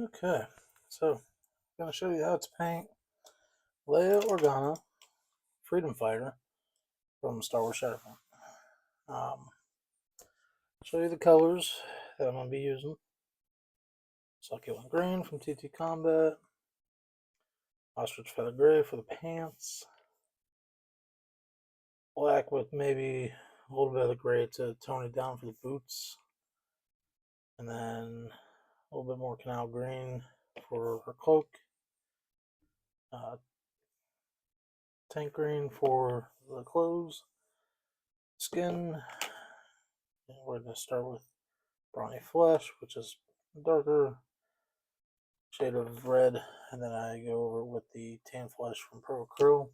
Okay, so I'm going to show you how to paint Leia Organa, Freedom Fighter from Star Wars Shatterpoint. Show you the colors that I'm going to be using. Succulent Green from TT Combat, Ostrich Feather Gray for the pants, black with maybe a little bit of the gray to tone it down for the boots, and then a little bit more canal green for her cloak, uh, tank green for the clothes, skin. And we're going to start with brawny flesh, which is darker shade of red, and then I go over with the tan flesh from Pro Krill.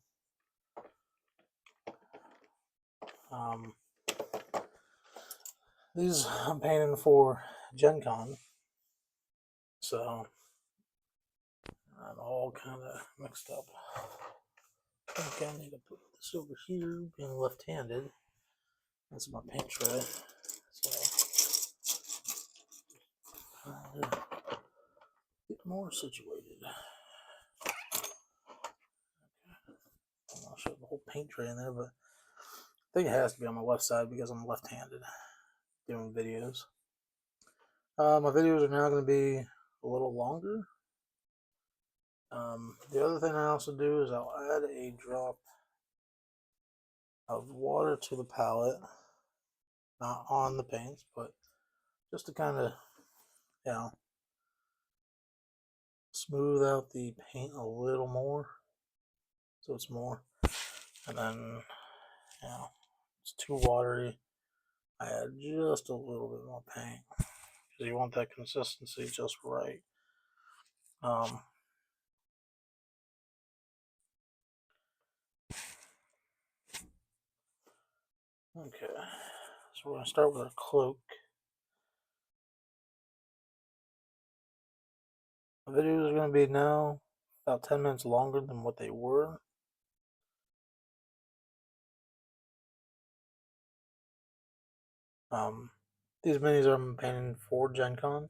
These I'm painting for Gen Con, so I'm all kind of mixed up. I think I need to put this over here, being left-handed. That's my paint tray. So get more situated. I'll show the whole paint tray in there, but I think it has to be on my left side because I'm left-handed doing videos. My videos are now going to be a little longer. The other thing I also do is I'll add a drop of water to the palette, not on the paints, but just to kind of, you know, smooth out the paint a little more, so it's more. And then, you know, it's too watery, I add just a little bit more paint because you want that consistency just right. Okay, so we're going to start with our cloak. The videos are going to be now about 10 minutes longer than what they were. These minis I'm painting for Gen Con.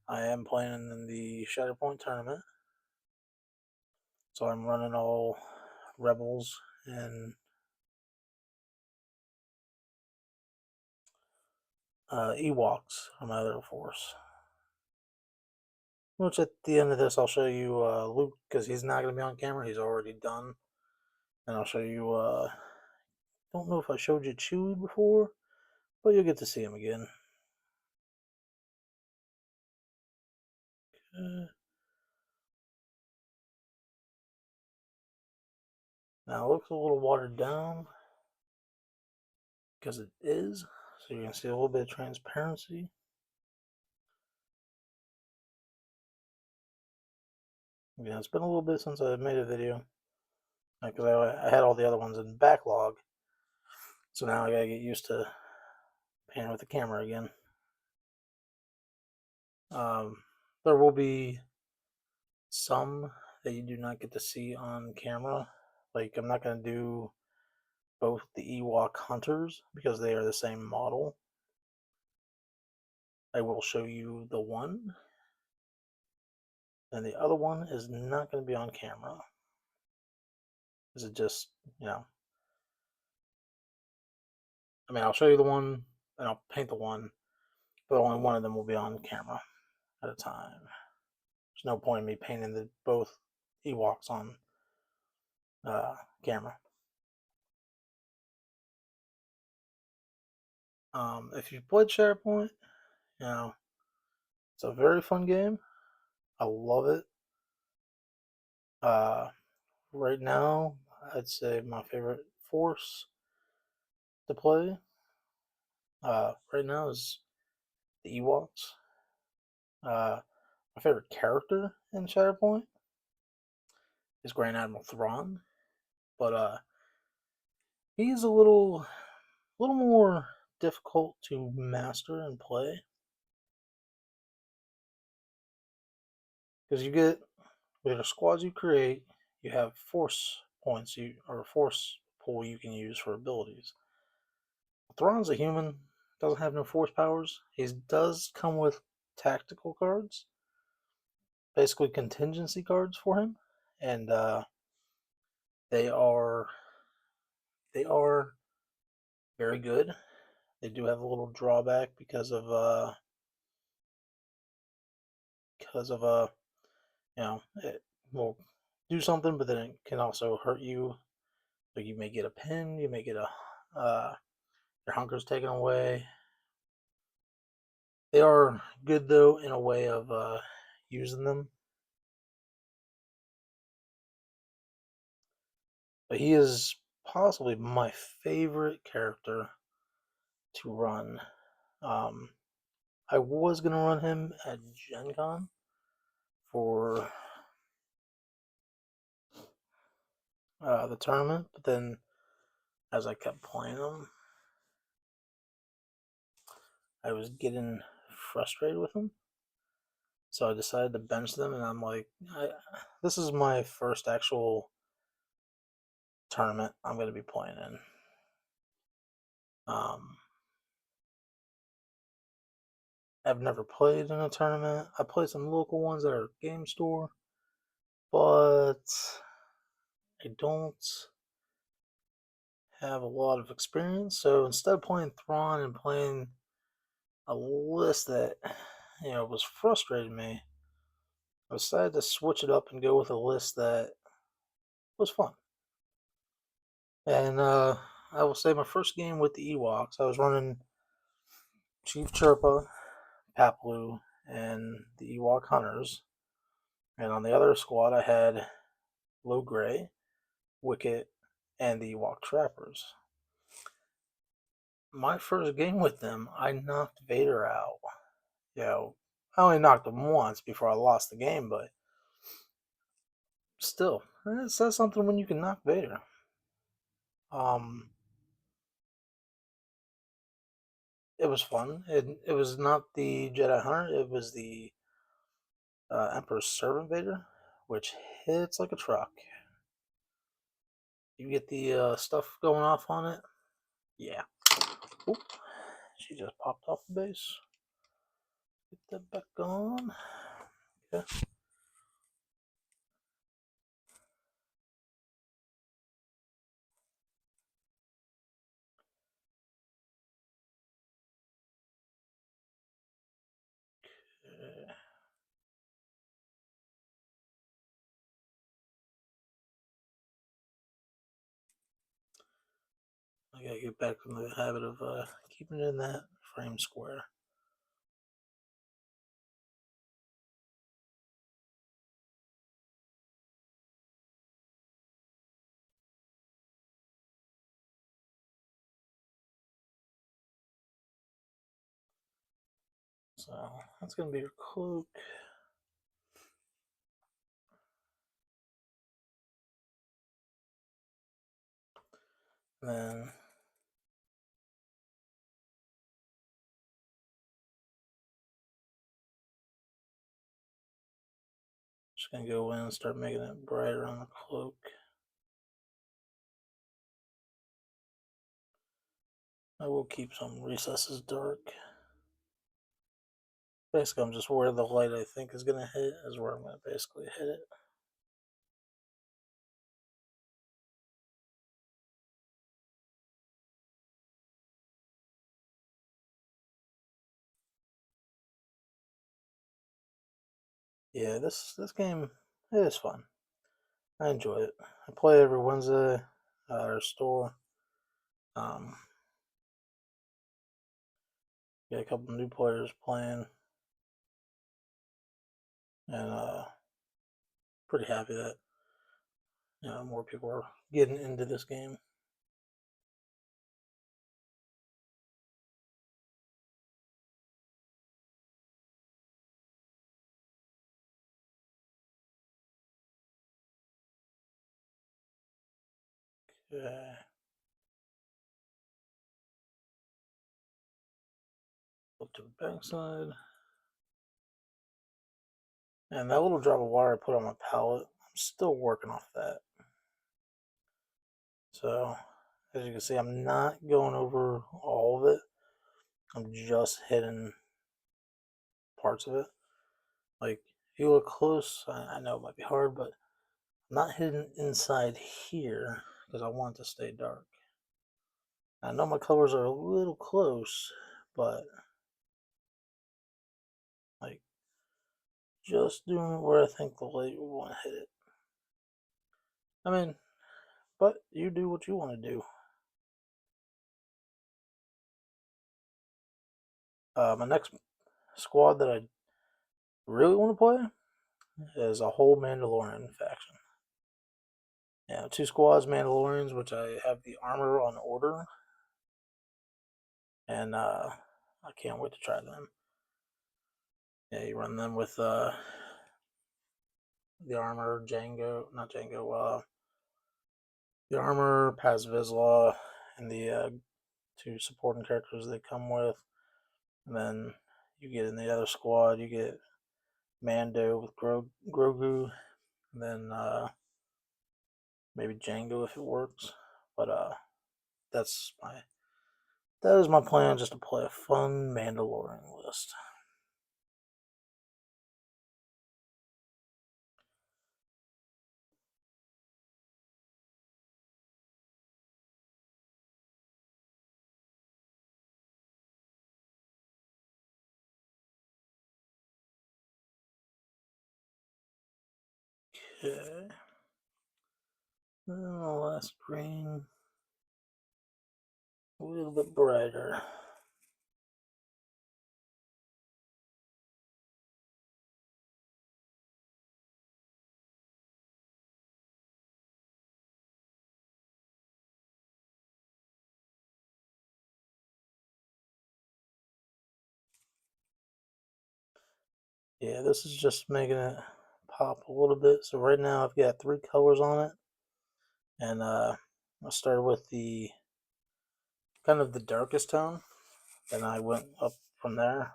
I am playing in the Shatterpoint tournament, so I'm running all Rebels and Ewoks on my other force. Which at the end of this, I'll show you Luke, because he's not going to be on camera. He's already done. And I'll show you, don't know if I showed you Chewie before, but you'll get to see him again. Okay. Now it looks a little watered down, because it is. So you can see a little bit of transparency. Yeah, it's been a little bit since I made a video, because I had all the other ones in backlog. So now I gotta get used to painting with the camera again. There will be some that you do not get to see on camera. Like, I'm not going to do both the Ewok Hunters because they are the same model. I will show you the one, and the other one is not going to be on camera. Is it just, you know, I mean, I'll show you the one and I'll paint the one, but only one of them will be on camera at a time. There's no point in me painting both Ewoks on camera. If you've played SharePoint, you know, it's a very fun game. I love it. Right now, I'd say my favorite force to play right now is the Ewoks. My favorite character in Shatterpoint is Grand Admiral Thrawn, but he's a little more difficult to master and play because you get with the squads you create, you have force points or force pool you can use for abilities. Thrawn's a human, doesn't have no force powers. He does come with tactical cards, basically contingency cards for him, and they are they are very good. They do have a little drawback because of it will do something, but then it can also hurt you. So you may get a pin, you may get a your hunger's taken away. They are good though in a way of using them. But he is possibly my favorite character to run. Um, I was gonna run him at Gen Con for the tournament, but then as I kept playing him, I was getting frustrated with him. So I decided to bench them, and I'm like, this is my first actual tournament I'm going to be playing in. I've never played in a tournament. I played some local ones at our game store, but I don't have a lot of experience. So instead of playing Thrawn and playing a list that was frustrating me, I decided to switch it up and go with a list that was fun. And I will say my first game with the Ewoks, I was running Chief Chirpa, Paploo, and the Ewok Hunters. And on the other squad, I had Low Gray, Wicket, and the Ewok Trappers. My first game with them, I knocked Vader out. I only knocked him once before I lost the game, but still, it says something when you can knock Vader. Um, it was fun. It was not the Jedi Hunter. It was the Emperor's Servant Vader, which hits like a truck. You get the stuff going off on it. Yeah. Oop. She just popped off the base. Get that back on. Okay. I gotta get back from the habit of keeping it in that frame square. So that's gonna be your cloak. And then just gonna go in and start making it brighter on the cloak. I will keep some recesses dark. Basically, I'm just where the light I think is gonna hit is where I'm gonna basically hit it. Yeah, this game, it is fun. I enjoy it. I play every Wednesday at our store. Um, Got a couple new players playing, and pretty happy that more people are getting into this game. Okay. Look to the backside. And that little drop of water I put on my palette, I'm still working off that. So, as you can see, I'm not going over all of it. I'm just hitting parts of it. Like, if you look close, I know it might be hard, but I'm not hidden inside here because I want it to stay dark. I know my colors are a little close, but like just doing it where I think the light would want to hit it. I mean, but you do what you want to do. My next squad that I really want to play is a whole Mandalorian faction. Yeah, 2 squads Mandalorians, which I have the armor on order, and I can't wait to try them. Yeah, you run them with the armor, Django, not Django, the armor, Paz Vizsla, and the 2 supporting characters they come with. And then you get in the other squad, you get Mando with Grogu, and then maybe Django if it works. But that is my plan, just to play a fun Mandalorian list. Okay. Then the last green, a little bit brighter. Yeah, this is just making it pop a little bit. So right now I've got 3 colors on it, and I started with the kind of the darkest tone, then I went up from there,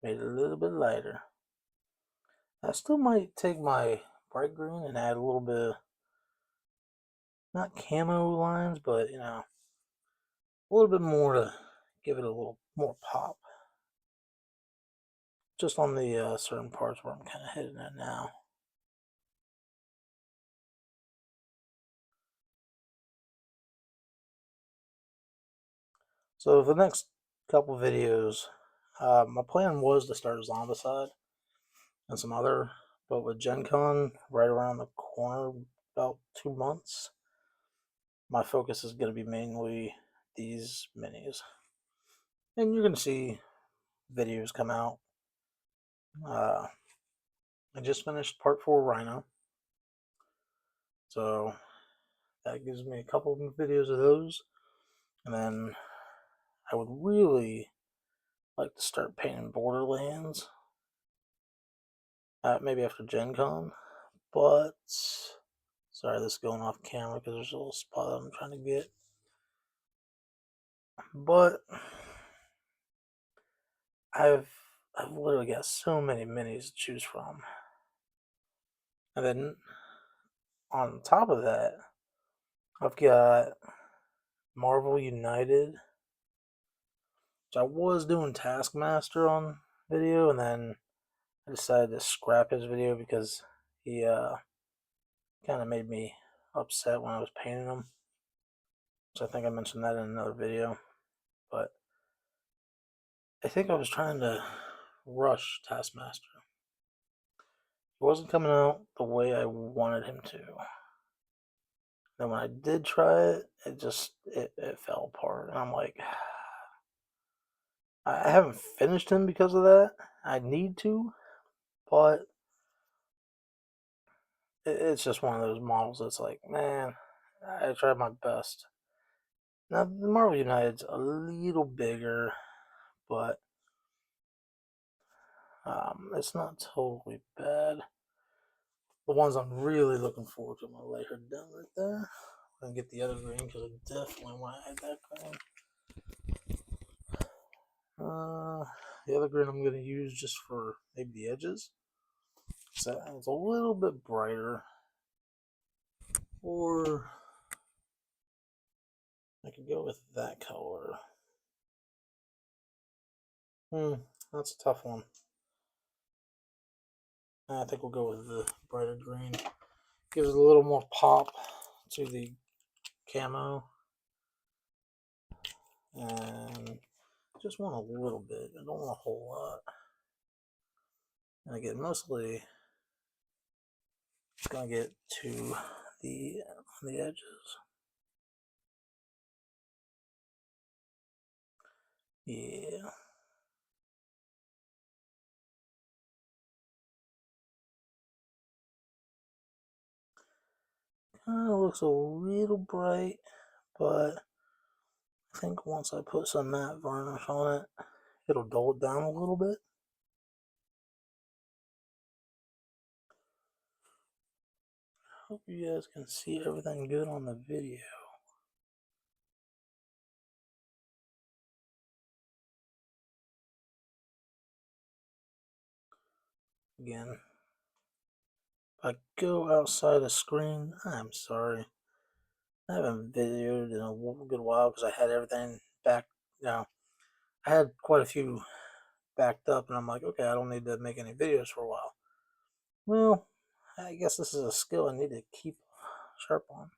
made it a little bit lighter. I still might take my bright green and add a little bit of, not camo lines, but a little bit more to give it a little more pop. Just on the certain parts where I'm kind of hitting it now. So for the next couple videos, my plan was to start Zombicide and some other, but with Gen Con right around the corner, about 2 months, my focus is going to be mainly these minis. And you're going to see videos come out. I just finished part 4 Rhino, so that gives me a couple of videos of those. And then I would really like to start painting Borderlands, maybe after Gen Con. But sorry, this is going off camera because there's a little spot I'm trying to get. But I've literally got so many minis to choose from. And then on top of that, I've got Marvel United, which I was doing Taskmaster on video, and then I decided to scrap his video because he kind of made me upset when I was painting him. So I think I mentioned that in another video. But I think I was trying to rush Taskmaster. It wasn't coming out the way I wanted him to. Then when I did try it, it fell apart. And I'm like, I haven't finished him because of that. I need to, but it's just one of those models that's like, man, I tried my best. Now the Marvel United's a little bigger, but it's not totally bad. The ones I'm really looking forward to, I'm gonna lay her down right there. I'm gonna get the other green because I definitely want to add that green. The other green I'm gonna use just for maybe the edges. So it's a little bit brighter, or I could go with that color. That's a tough one. I think we'll go with the brighter green. Gives it a little more pop to the camo. And just want a little bit. I don't want a whole lot. And again, mostly gonna get to the edges. Yeah. Kind of looks a little bright, but I think once I put some matte varnish on it, it'll dull it down a little bit. Hope you guys can see everything good on the video. Again, if I go outside the screen, I'm sorry. I haven't videoed in a good while because I had everything back. I had quite a few backed up, and I'm like, okay, I don't need to make any videos for a while. Well, I guess this is a skill I need to keep sharp on.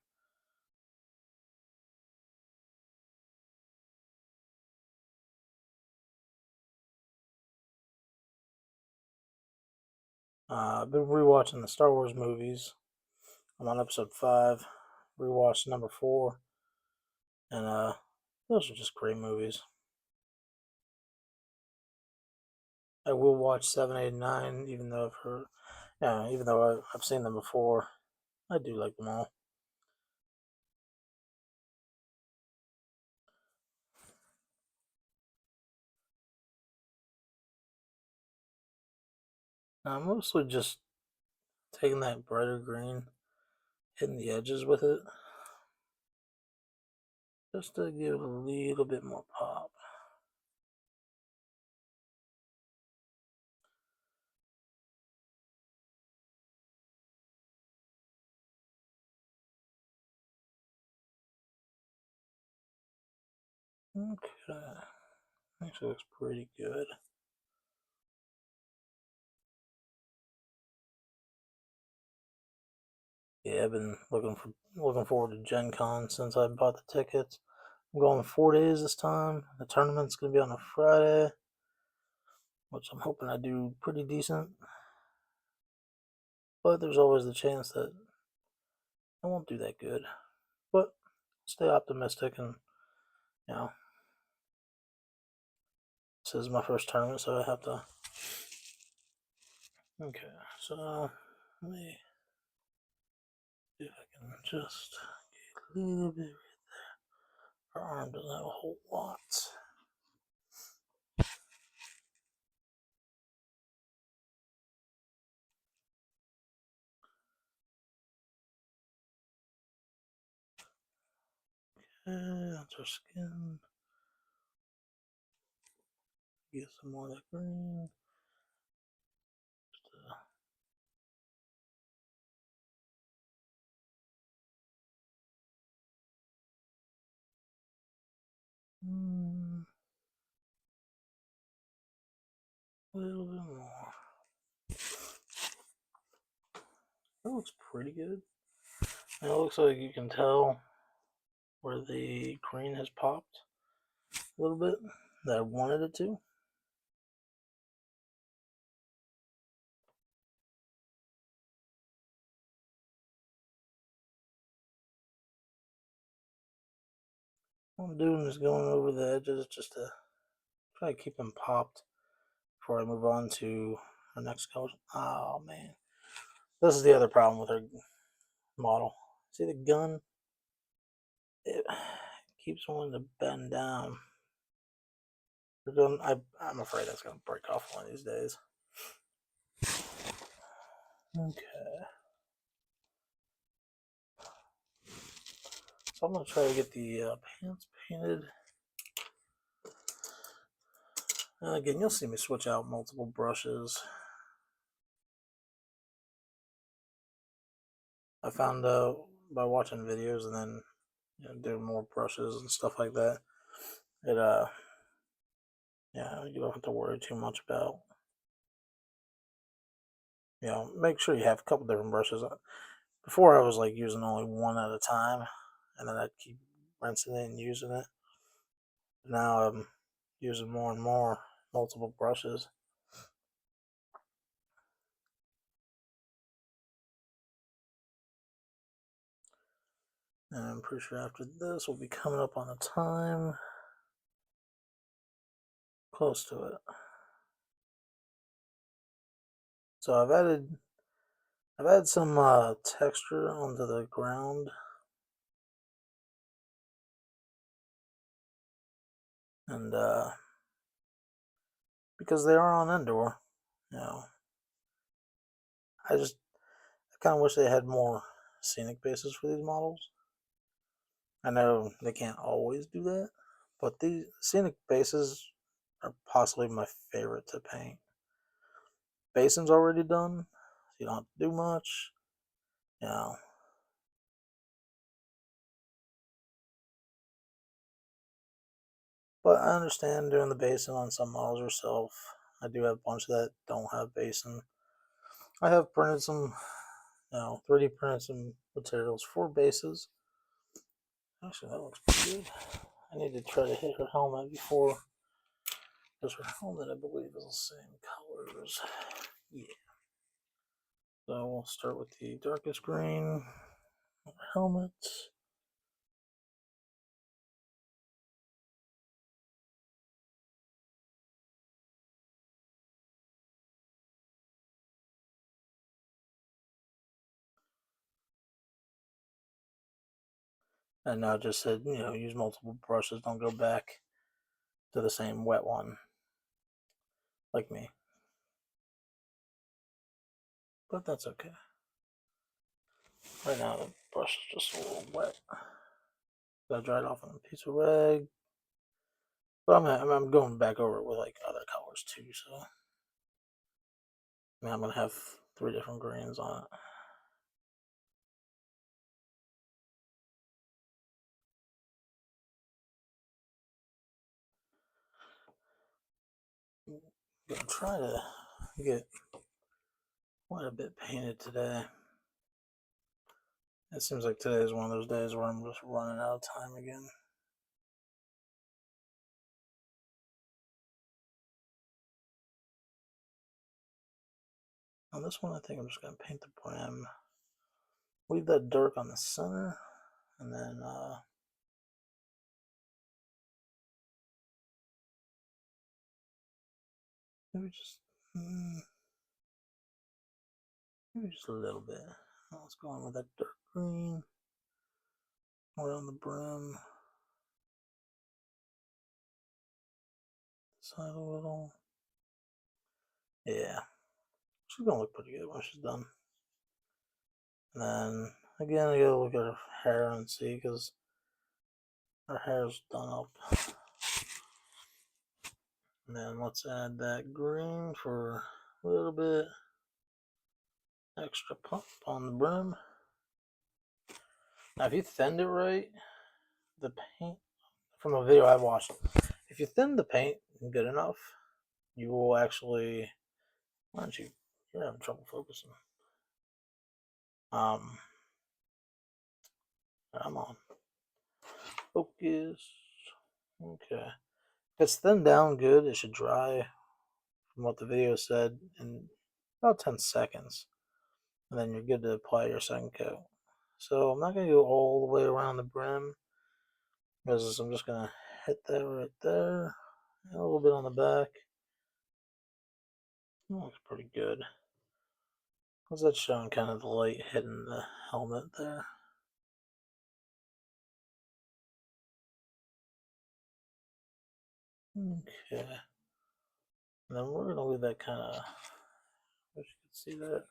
I've been rewatching the Star Wars movies. I'm on episode 5. Rewatched number 4, and those are just great movies. I will watch 7, 8, and 9, even though I've seen them before. I do like them all. I'm mostly just taking that brighter green, hitting the edges with it, just to give it a little bit more pop. Okay, actually looks pretty good. Yeah, I've been looking forward to Gen Con since I bought the tickets. I'm going 4 days this time. The tournament's gonna be on a Friday, which I'm hoping I do pretty decent. But there's always the chance that I won't do that good. But stay optimistic, and you know, this is my first tournament, so I have to. Okay, so let me see if I can just get a little bit right there. Her arm doesn't have a whole lot. Okay, that's her skin. Get some more of that green. Just, a little bit more. That looks pretty good. And it looks like you can tell where the green has popped a little bit that I wanted it to. What I'm doing is going over the edges just to try to keep them popped before I move on to our next color. Oh man, this is the other problem with our model. See the gun? It keeps wanting to bend down. I'm afraid that's going to break off one of these days. Okay. So I'm going to try to get the pants painted. And again, you'll see me switch out multiple brushes. I found out by watching videos and then doing more brushes and stuff like that. It you don't have to worry too much about make sure you have a couple different brushes. Before I was like using only one at a time, and then I'd keep rinsing it and using it. Now I'm using more and more multiple brushes. And I'm pretty sure after this we'll be coming up on the time. Close to it. So I've added some texture onto the ground. And because they are on indoor, I kind of wish they had more scenic bases for these models. I know they can't always do that, but these scenic bases are possibly my favorite to paint. Basin's already done, so you don't have to do much, you know. But I understand doing the basin on some models yourself. I do have a bunch that don't have basin. I have printed some, 3D printed some materials for bases. Actually, that looks pretty good. I need to try to hit her helmet before, because her helmet, I believe, is the same colors. Yeah. So we'll start with the darkest green helmet. And now just said, use multiple brushes. Don't go back to the same wet one, like me. But that's okay. Right now the brush is just a little wet. Got to dry it off on a piece of rag. But I'm going back over it with like other colors too. So I'm gonna have 3 different greens on it. I'm gonna try to get quite a bit painted today. It seems like today is one of those days where I'm just running out of time again. On this one, I think I'm just going to paint the brim. Leave that dark on the center, and then maybe just a little bit. Let's go on with that dark green around the brim. Side a little. Yeah, she's gonna look pretty good when she's done. And then again, I gotta look at her hair and see, because her hair's done up. And then let's add that green for a little bit extra pump on the brim. Now, if you thinned it right, the paint, from a video I watched, if you thin the paint good enough, you will actually, why don't you, you're having trouble focusing. I'm on. Focus. Okay. If it's thinned down good, it should dry, from what the video said, in about 10 seconds. And then you're good to apply your second coat. So I'm not going to go all the way around the brim, because I'm just going to hit that right there, and a little bit on the back. That looks pretty good, because that's showing kind of the light hitting the helmet there. Okay. And then we're going to leave that kind of, I wish you could see that.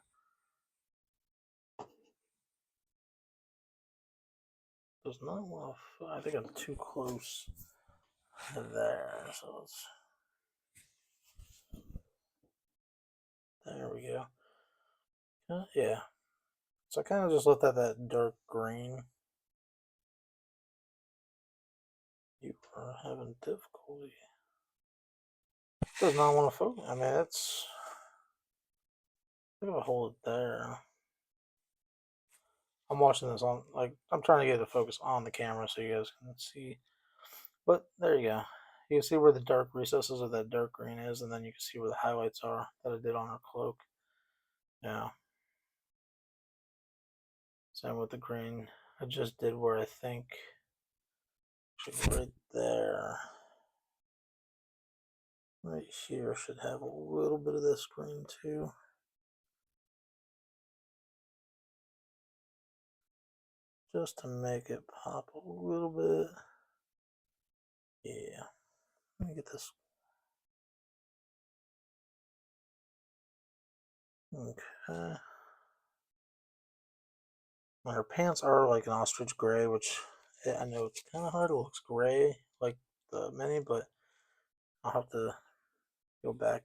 Does not want to, I think I'm too close there, so let's, there we go. Yeah. So I kind of just looked at that dark green. You are having difficulty. Does not want to focus. I mean, think if I hold it there. I'm watching this on, like, I'm trying to get it to focus on the camera so you guys can see. But there you go. You can see where the dark recesses of that dark green is, and then you can see where the highlights are that I did on her cloak. Yeah. Same with the green. I just did where I think, actually right there. Right here should have a little bit of this green too. Just to make it pop a little bit. Yeah. Let me get this. Okay. And her pants are like an ostrich gray, which I know it's kind of hard. It looks gray like the mini, but I'll have to go back.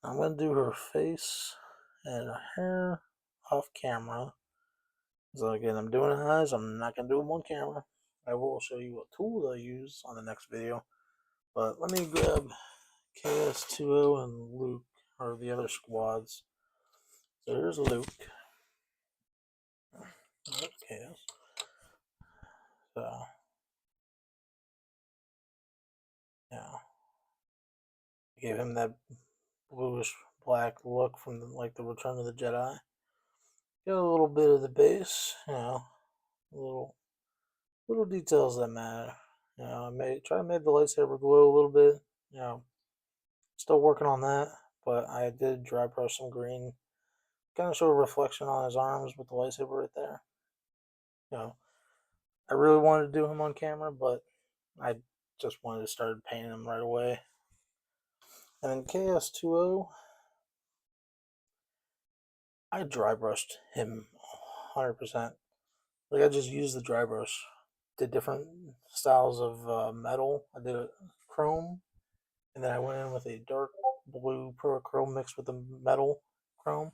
I'm going to do her face and her hair off camera. So again, I'm doing her eyes. I'm not going to do them on camera. I will show you what tool I use on the next video. But let me grab KS2O and Luke, or the other squads. So here's Luke. Okay. So, yeah. Gave him that bluish black look from like the Return of the Jedi. Got a little bit of the base, little details that matter. I try to make the lightsaber glow a little bit. Still working on that, but I did dry brush some green, kind of show a reflection on his arms with the lightsaber right there. I really wanted to do him on camera, but I just wanted to start painting him right away. And then KS2O, I dry brushed him 100%. Like I just used the dry brush. Did different styles of metal. I did a chrome, and then I went in with a dark blue chrome mixed with the metal chrome,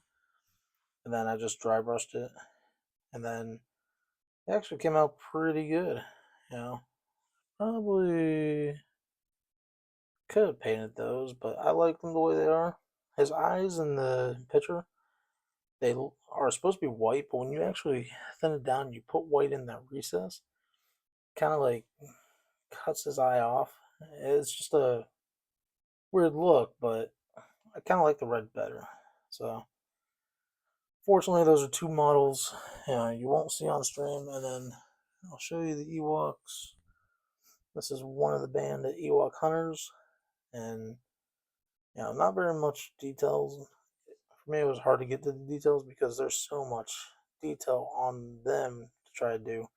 and then I just dry brushed it, and then it actually came out pretty good. Probably could have painted those, but I like them the way they are. His eyes in the picture, they are supposed to be white, but when you actually thin it down, you put white in that recess, kind of like cuts his eye off. It's just a weird look, but I kind of like the red better. So, fortunately, those are two models you won't see on stream, and then I'll show you the Ewoks. This is one of the band of Ewok hunters, and not very much details. For me, it was hard to get to the details because there's so much detail on them to try to do.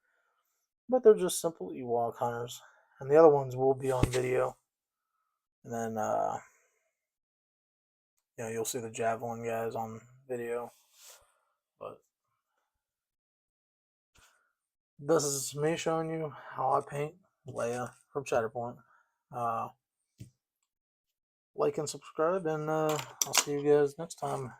But they're just simple Ewok hunters, and the other ones will be on video. And then, you'll see the Javelin guys on video. But this is me showing you how I paint Leia from Shatterpoint. Like and subscribe, and I'll see you guys next time.